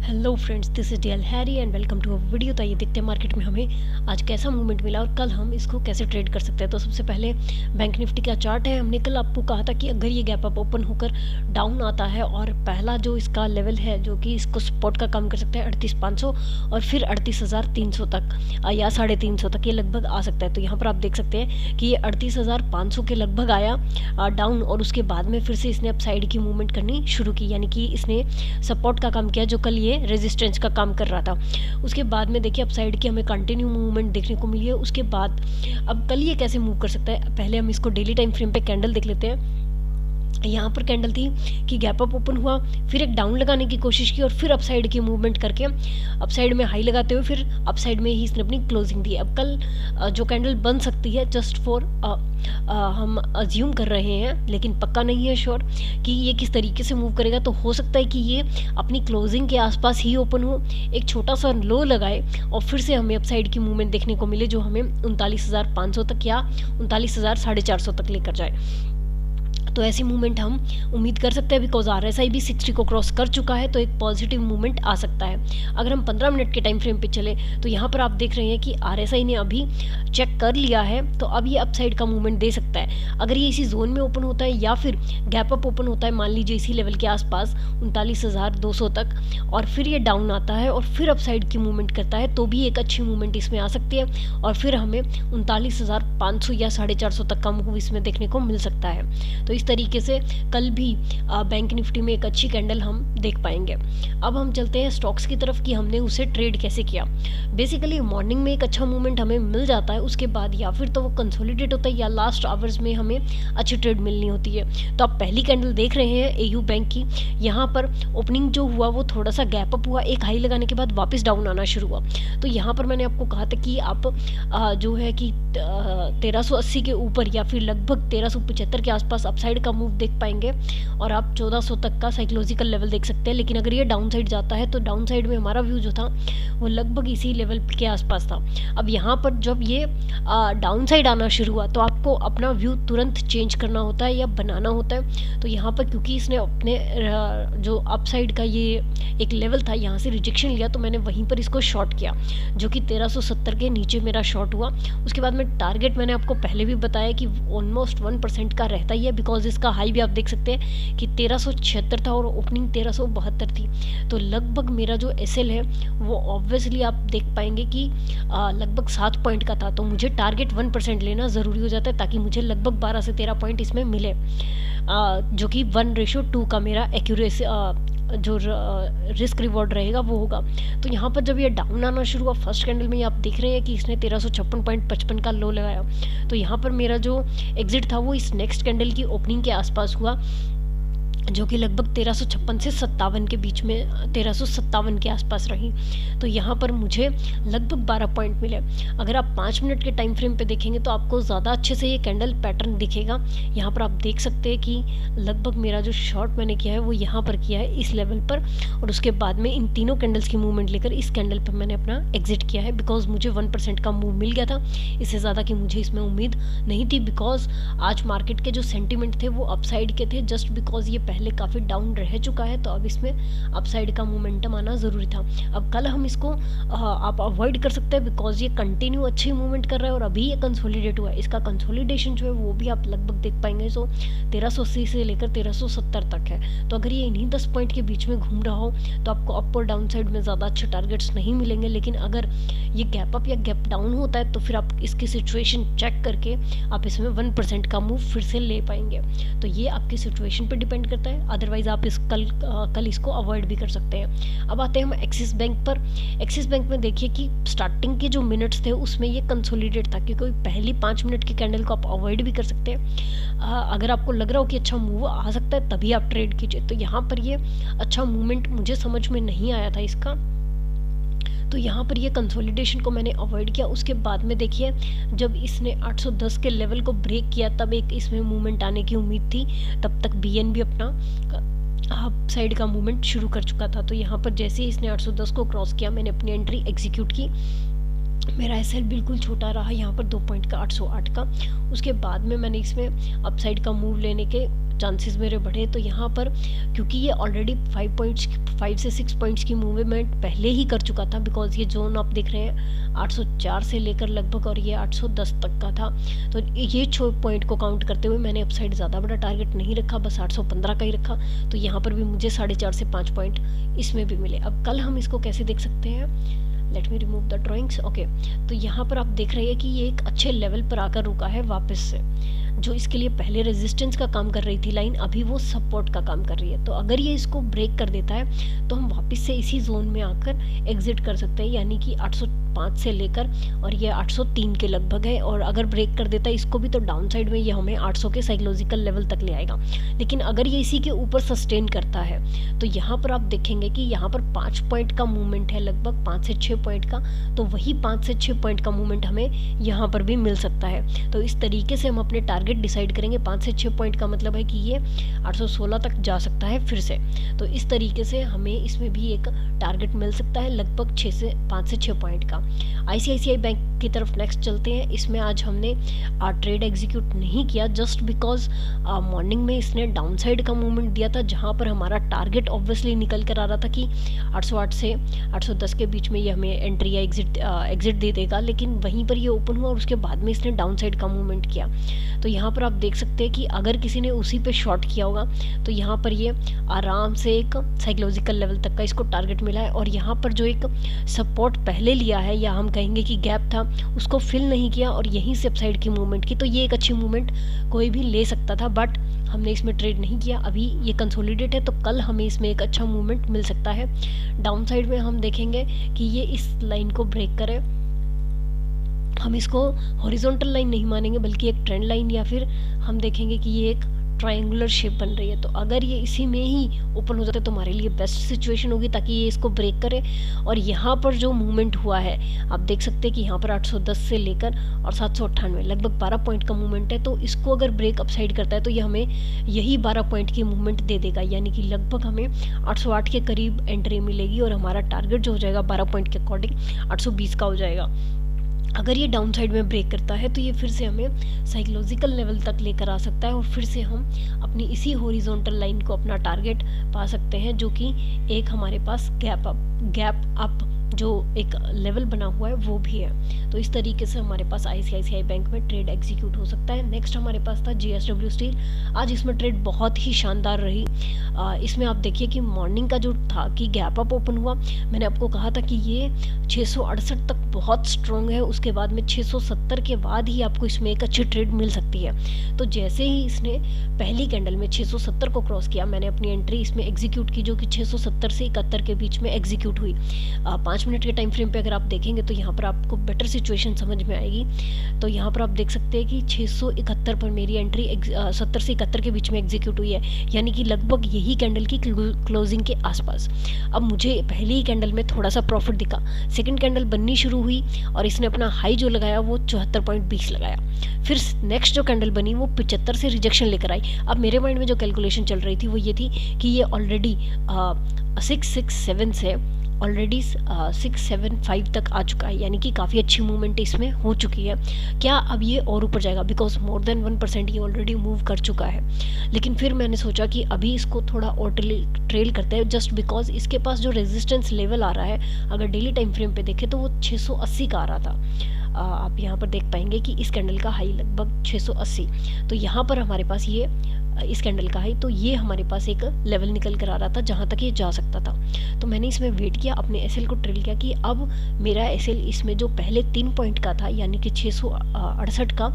Hello friends, this is DL Harry and welcome to a video. तो ये देखते हैं मार्केट में हमें आज कैसा मूवमेंट मिला और कल हम इसको कैसे ट्रेड कर सकते हैं। तो सबसे पहले बैंक निफ्टी का चार्ट है। हमने कल आपको कहा था कि अगर ये गैप अप ओपन होकर डाउन आता है और पहला जो इसका लेवल है जो कि इसको सपोर्ट का काम कर सकता है 38,500 और फिर 38,300 तक या 350 तक ये लगभग आ सकता है। तो यहाँ पर आप देख सकते हैं कि ये 38,500 के लगभग आया डाउन और उसके बाद में फिर से इसने अप साइड की मूवमेंट करनी शुरू की, यानी कि इसने सपोर्ट का काम किया जो कल ये रेजिस्टेंस का काम कर रहा था। उसके बाद में देखिए अपसाइड की हमें कंटिन्यू मूवमेंट देखने को मिली है। उसके बाद अब कल ये कैसे मूव कर सकता है, पहले हम इसको डेली टाइम फ्रेम पे कैंडल देख लेते हैं। यहाँ पर कैंडल थी कि गैप अप ओपन हुआ, फिर एक डाउन लगाने की कोशिश की और फिर अपसाइड की मूवमेंट करके अपसाइड में हाई लगाते हुए फिर अपसाइड में ही इसने अपनी क्लोजिंग दी। अब कल जो कैंडल बन सकती है जस्ट फॉर हम अज्यूम कर रहे हैं, लेकिन पक्का नहीं है श्योर कि ये किस तरीके से मूव करेगा। तो हो सकता है कि ये अपनी क्लोजिंग के आसपास ही ओपन हो, एक छोटा सा लो लगाए और फिर से हमें अपसाइड की मूवमेंट देखने को मिले जो हमें 39,500 तक या 39,450 तक लेकर जाए। तो ऐसी मूवमेंट हम उम्मीद कर सकते हैं बिकॉज आरएसआई भी 60 को क्रॉस कर चुका है, तो एक पॉजिटिव मूवमेंट आ सकता है। अगर हम 15 मिनट के टाइम फ्रेम पे चले तो यहाँ पर आप देख रहे हैं कि आरएसआई ने अभी चेक कर लिया है, तो अब ये अपसाइड का मूवमेंट दे सकता है। अगर ये इसी जोन में ओपन होता है या फिर गैप अप ओपन होता है मान लीजिए इसी लेवल के आसपास 39,200 तक और फिर ये डाउन आता है और फिर अपसाइड की मूवमेंट करता है, तो भी एक अच्छी मूवमेंट इसमें आ सकती है और फिर हमें 39,500 या 450 तक का मूव इसमें देखने को मिल सकता है। तो इस तरीके से कल भी बैंक निफ्टी में एक अच्छी कैंडल हम देख पाएंगे। अब हम चलते हैं स्टॉक्स की तरफ कि हमने उसे ट्रेड कैसे किया। बेसिकली मॉर्निंग में एक अच्छा मूवमेंट हमें मिल जाता है, उसके बाद या फिर तो वो कंसोलिडेट होता है या लास्ट आवर्स में हमें अच्छी ट्रेड मिलनी होती है। तो आप पहली कैंडल देख रहे हैं एयू बैंक की, यहाँ पर ओपनिंग जो हुआ वो थोड़ा सा गैप अप हुआ, एक हाई लगाने के बाद वापस डाउन आना शुरू हुआ। तो यहाँ पर मैंने आपको कहा था कि आप जो है कि 1380 के ऊपर या फिर लगभग 1375 के आसपास अपसाइड का मूव देख पाएंगे और आप 1400 तक का साइकोलॉजिकल लेवल देख सकते हैं। लेकिन अगर ये डाउन साइड जाता है तो डाउन साइड में हमारा व्यू जो था वो लगभग इसी लेवल के आसपास था। अब यहाँ पर जब ये डाउन साइड आना शुरू हुआ तो आपको अपना व्यू तुरंत चेंज करना होता है या बनाना होता है। तो यहाँ पर क्योंकि इसने अपने जो अप साइड का ये एक लेवल था यहाँ से रिजेक्शन लिया, तो मैंने वहीं पर इसको शॉर्ट किया जो कि 1370 के नीचे मेरा शॉर्ट हुआ। उसके बाद में टारगेट मैंने आपको पहले भी बताया कि ऑलमोस्ट 1% का रहता ही है, बिकॉज इसका हाई भी आप देख सकते हैं कि 1376 था और ओपनिंग 1372 थी। तो लगभग मेरा जो एसएल है वो ऑब्वियसली आप देख पाएंगे कि लगभग 7 पॉइंट का था। तो मुझे टारगेट 1% लेना ज़रूरी हो जाता है ताकि मुझे लगभग 12 से 13 पॉइंट इसमें मिले, जो कि 1:2 का मेरा एक्यूरेसी जो रिस्क रिवॉर्ड रहेगा वो होगा। तो यहाँ पर जब ये डाउन आना शुरू हुआ फर्स्ट कैंडल में, आप देख रहे हैं कि इसने 1356.55 का लो लगाया। तो यहाँ पर मेरा जो एग्जिट था वो इस नेक्स्ट कैंडल की ओपनिंग के आसपास हुआ, जो कि लगभग 1356 से 57 के बीच में 1357 के आसपास रही। तो यहाँ पर मुझे लगभग 12 पॉइंट मिले। अगर आप 5 मिनट के टाइम फ्रेम पे देखेंगे तो आपको ज़्यादा अच्छे से ये कैंडल पैटर्न दिखेगा। यहाँ पर आप देख सकते हैं कि लगभग मेरा जो शॉर्ट मैंने किया है वो यहाँ पर किया है इस लेवल पर, और उसके बाद में इन तीनों कैंडल्स की मूवमेंट लेकर इस कैंडल पर मैंने अपना एग्जिट किया है बिकॉज मुझे 1% का मूव मिल गया था। इससे ज़्यादा की मुझे इसमें उम्मीद नहीं थी बिकॉज आज मार्केट के जो सेंटिमेंट थे वो अपसाइड के थे, जस्ट बिकॉज ये पहले काफ़ी डाउन रह चुका है। तो अब इसमें अपसाइड का मोमेंटम आना ज़रूरी था। अब कल हम इसको आप अवॉइड कर सकते हैं बिकॉज ये कंटिन्यू अच्छी मूवमेंट कर रहा है और अभी ये कंसोलिडेट हुआ है। इसका कंसोलिडेशन जो है वो भी आप लगभग देख पाएंगे, सो 1380 से लेकर 1370 तक है। तो अगर ये इन्हीं 10 पॉइंट के बीच में घूम रहा हो तो आपको अप और डाउन साइड में ज़्यादा अच्छे टारगेट्स नहीं मिलेंगे। लेकिन अगर ये गैप अप या गैप डाउन होता है तो फिर आप इसकी सिचुएशन चेक करके आप इसमें 1% का मूव फिर से ले पाएंगे। तो ये आपकी सिचुएशन पर डिपेंड करता है, अदरवाइज आप इस कल इसको अवॉइड भी कर सकते हैं। अब आते हैं हम एक्सिस बैंक पर। एक्सिस बैंक में देखिए कि स्टार्टिंग के जो मिनट्स थे उसमें ये कंसोलिडेट था, क्योंकि पहली 5 मिनट की कैंडल को आप अवॉइड भी कर सकते हैं। अगर आपको लग रहा हो कि अच्छा मूव आ सकता है तभी आप ट्रेड कीजिए। तो यहाँ पर ये अच्छा मूवमेंट मुझे समझ में नहीं आया था इसका, तो यहाँ पर ये कंसोलिडेशन को मैंने अवॉइड किया। उसके बाद में देखिए जब इसने 810 के लेवल को ब्रेक किया तब एक इसमें मूवमेंट आने की उम्मीद थी, तब तक बीएनबी अपना अप साइड का मूवमेंट शुरू कर चुका था। तो यहाँ पर जैसे ही इसने 810 को क्रॉस किया मैंने अपनी एंट्री एग्जीक्यूट की मेरा एसएल बिल्कुल छोटा रहा यहाँ पर 2 पॉइंट का 808 का। उसके बाद में मैंने इसमें अपसाइड का मूव लेने के चांसेस मेरे बढ़े। तो यहाँ पर क्योंकि ये ऑलरेडी 5 से 6 पॉइंट्स की मूवमेंट पहले ही कर चुका था, बिकॉज ये जोन आप देख रहे हैं 804 से लेकर लगभग और ये 810 तक का था। तो ये 6 पॉइंट को काउंट करते हुए मैंने अपसाइड ज़्यादा बड़ा टारगेट नहीं रखा, बस 815 का ही रखा। तो यहाँ पर भी मुझे 4.5 से 5 पॉइंट इसमें भी मिले। अब कल हम इसको कैसे देख सकते हैं, let me remove the drawings. Okay, तो यहाँ पर आप देख रहे हैं कि ये एक अच्छे लेवल पर आकर रुका है वापस से। जो इसके लिए पहले रेजिस्टेंस का काम कर रही थी लाइन, अभी वो सपोर्ट का काम कर रही है। तो अगर ये इसको ब्रेक कर देता है तो हम वापस से इसी जोन में आकर एग्जिट कर सकते हैं, यानी कि 805 से लेकर और ये 803 के लगभग है। और अगर ब्रेक कर देता है इसको भी तो डाउन साइड में ये हमें 800 के साइकोलॉजिकल लेवल तक ले आएगा। लेकिन अगर ये इसी के ऊपर सस्टेन करता है तो यहाँ पर आप देखेंगे कि यहाँ पर 5 पॉइंट का मूवमेंट है, लगभग 5 से 6 पॉइंट का। तो वही 5 से 6 पॉइंट का मूवमेंट हमें यहाँ पर भी मिल सकता है। तो इस तरीके से हम अपने टारगेट डिसाइड करेंगे। 5 से 6 पॉइंट का मतलब है कि ये 816 तक जा सकता है फिर से। तो इस तरीके से हमें इसमें भी एक टारगेट मिल सकता है लगभग 5 से 6 पॉइंट का। आईसीआईसीआई बैंक की तरफ नेक्स्ट चलते हैं। इसमें आज हमने ट्रेड एग्जीक्यूट नहीं किया, जस्ट बिकॉज मॉर्निंग में इसने डाउन साइड का मूवमेंट दिया था, जहां पर हमारा टारगेट ऑब्वियसली निकल कर आ रहा था कि 808 से 810 के बीच में ये हमें एंट्री या एग्जिट दे देगा। लेकिन वहीं पर ये ओपन हुआ और उसके बाद में इसने डाउन साइड का मूवमेंट किया। तो यहाँ पर आप देख सकते हैं कि अगर किसी ने उसी पे शॉर्ट किया होगा तो यहाँ पर ये आराम से एक साइकोलॉजिकल लेवल तक का इसको टारगेट मिला है। और यहाँ पर जो एक सपोर्ट पहले लिया है, या हम कहेंगे कि गैप था, उसको फिल नहीं किया और यहीं से अपसाइड की मूवमेंट की। तो ये एक अच्छी मूवमेंट कोई भी ले सकता था, बट हमने इसमें ट्रेड नहीं किया। अभी ये कंसोलिडेट है तो कल हमें इसमें एक अच्छा मूवमेंट मिल सकता है। डाउन साइड में हम देखेंगे कि ये इस लाइन को ब्रेक करे। हम इसको हॉरिजॉन्टल लाइन नहीं मानेंगे बल्कि एक ट्रेंड लाइन, या फिर हम देखेंगे कि ये एक ट्रायंगुलर शेप बन रही है। तो अगर ये इसी में ही ओपन हो जाता है तो हमारे लिए बेस्ट सिचुएशन होगी, ताकि ये इसको ब्रेक करे। और यहाँ पर जो मूवमेंट हुआ है आप देख सकते हैं कि यहाँ पर 810 से लेकर और 798 लगभग 12 पॉइंट का मूवमेंट है। तो इसको अगर ब्रेक अपसाइड करता है तो ये हमें यही 12 पॉइंट की मूवमेंट दे देगा, यानी कि लगभग हमें 808 के करीब एंट्री मिलेगी और हमारा टारगेट जो हो जाएगा 12 पॉइंट के अकॉर्डिंग 820 का हो जाएगा। अगर ये डाउन साइड में ब्रेक करता है तो ये फिर से हमें साइकोलॉजिकल लेवल तक लेकर आ सकता है और फिर से हम अपनी इसी हॉरिजॉन्टल लाइन को अपना टारगेट पा सकते हैं, जो कि एक हमारे पास गैप अप जो एक लेवल बना हुआ है वो भी है। तो इस तरीके से हमारे पास आईसीआईसीआई बैंक में ट्रेड एग्जीक्यूट हो सकता है। नेक्स्ट हमारे पास था जेएसडब्ल्यू स्टील। आज इसमें ट्रेड बहुत ही शानदार रही। इसमें आप देखिए कि मॉर्निंग का जो था कि गैप अप ओपन हुआ, मैंने आपको कहा था कि ये 668 तक बहुत स्ट्रॉन्ग है। उसके बाद में 670 के बाद ही आपको इसमें एक अच्छी ट्रेड मिल सकती है। तो जैसे ही इसने पहली कैंडल में 670 को क्रॉस किया, मैंने अपनी एंट्री इसमें एग्जीक्यूट की, जो कि 670 से 71 के बीच में एग्जीक्यूट हुई। 5 मिनट के टाइम फ्रेम पे अगर आप देखेंगे तो यहाँ पर आपको बेटर सिचुएशन समझ में आएगी। तो यहाँ पर आप देख सकते हैं कि 671 पर मेरी एंट्री 70 से 71 के बीच में एग्जीक्यूट हुई है, यानी कि लगभग यही कैंडल की क्लोजिंग के आसपास। अब मुझे पहली ही कैंडल में थोड़ा सा प्रॉफिट दिखा, सेकंड कैंडल बननी शुरू हुई और इसने अपना हाई जो लगाया वो 74.20 लगाया। फिर नेक्स्ट जो कैंडल बनी वो 75 से रिजेक्शन लेकर आई। अब मेरे माइंड में जो कैलकुलेशन चल रही थी वो ये थी कि ये ऑलरेडी 667 से ऑलरेडी 675 तक आ चुका है, यानी कि काफ़ी अच्छी मूवमेंट इसमें हो चुकी है। क्या अब ये और ऊपर जाएगा? बिकॉज मोर देन 1% ये ऑलरेडी मूव कर चुका है। लेकिन फिर मैंने सोचा कि अभी इसको थोड़ा और ट्रेल करते हैं, जस्ट बिकॉज इसके पास जो रेजिस्टेंस लेवल आ रहा है, अगर डेली टाइम फ्रेम पे देखें तो वो 680 का आ रहा था। आप यहाँ पर देख पाएंगे कि इस कैंडल का हाई लगभग 680। तो यहाँ पर हमारे पास ये इस कैंडल का हाई, तो ये हमारे पास एक लेवल निकल कर आ रहा था जहाँ तक ये जा सकता था। तो मैंने इसमें वेट किया, अपने एसएल को ट्रेल किया कि अब मेरा एसएल इसमें जो पहले 3 पॉइंट का था, यानी कि 668 का,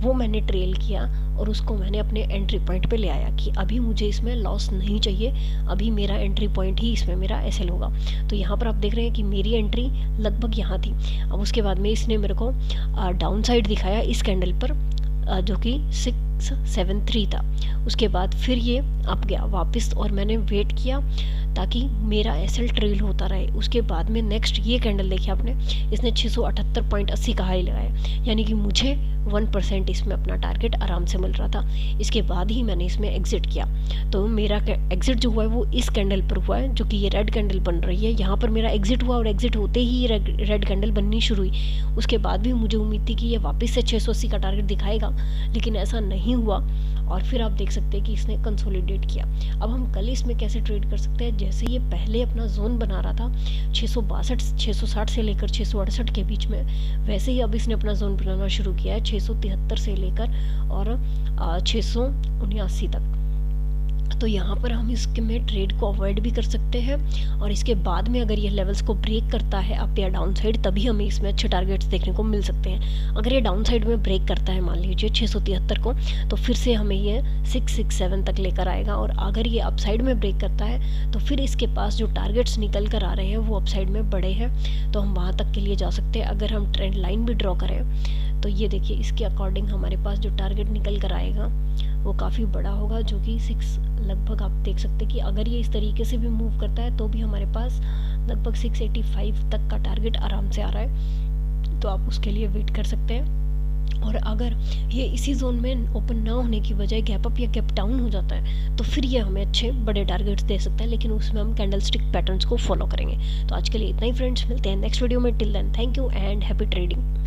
वो मैंने ट्रेल किया और उसको मैंने अपने एंट्री पॉइंट पे ले आया कि अभी मुझे इसमें लॉस नहीं चाहिए, अभी मेरा एंट्री पॉइंट ही इसमें मेरा एसएल होगा। तो यहाँ पर आप देख रहे हैं कि मेरी एंट्री लगभग यहाँ थी। अब उसके बाद में इसने मेरे को डाउन साइड दिखाया इस कैंडल पर, जो कि 6673 था। उसके बाद फिर ये अप गया वापस और मैंने वेट किया ताकि मेरा एसएल ट्रेल होता रहे। उसके बाद में नेक्स्ट ये कैंडल देखिए आपने, इसने 678.80 का हाई लगाया, यानी कि मुझे 1% इसमें अपना टारगेट आराम से मिल रहा था। इसके बाद ही मैंने इसमें एग्जिट किया। तो मेरा एग्जिट जो हुआ है वो इस कैंडल पर हुआ है, जो कि ये रेड कैंडल बन रही है। यहाँ पर मेरा एग्जिट हुआ और एग्जिट होते ही रेड कैंडल बननी शुरू हुई। उसके बाद भी मुझे उम्मीद थी कि ये वापस से 680 का टारगेट दिखाएगा, लेकिन ऐसा नहीं हुआ। और फिर आप देख सकते हैं कि इसने कंसोलिडेट किया। अब हम कल इसमें कैसे ट्रेड कर सकते हैं, जैसे ये पहले अपना जोन बना रहा था 660 से लेकर 668 के बीच में, वैसे ही अब इसने अपना जोन बनाना शुरू किया है 673 से लेकर और 679 तक। तो यहाँ पर हम इसमें ट्रेड को अवॉइड भी कर सकते हैं, और इसके बाद में अगर ये लेवल्स को ब्रेक करता है अप या डाउन साइड, तभी हमें इसमें अच्छे टारगेट्स देखने को मिल सकते हैं। अगर ये डाउन साइड में ब्रेक करता है मान लीजिए 673 को, तो फिर से हमें ये 667 तक लेकर आएगा। और अगर ये अप साइड में ब्रेक करता है तो फिर इसके पास जो टारगेट्स निकल कर आ रहे हैं वो अप साइड में बड़े हैं, तो हम वहाँ तक के लिए जा सकते हैं। अगर हम ट्रेंड लाइन भी ड्रॉ करें तो ये देखिए इसके अकॉर्डिंग हमारे पास जो टारगेट निकल कर आएगा वो काफ़ी बड़ा होगा, जो कि 6 लगभग आप देख सकते हैं कि अगर ये इस तरीके से भी मूव करता है तो भी हमारे पास लगभग 685 तक का टारगेट आराम से आ रहा है, तो आप उसके लिए वेट कर सकते हैं। और अगर ये इसी जोन में ओपन ना होने की बजाय गैप अप या गैप डाउन हो जाता है तो फिर ये हमें अच्छे बड़े टारगेट्स दे सकता है, लेकिन उसमें हम कैंडल स्टिक पैटर्न्स को फॉलो करेंगे। तो आज के लिए इतना ही फ्रेंड्स, मिलते हैं नेक्स्ट वीडियो में। Till then thank you and happy trading.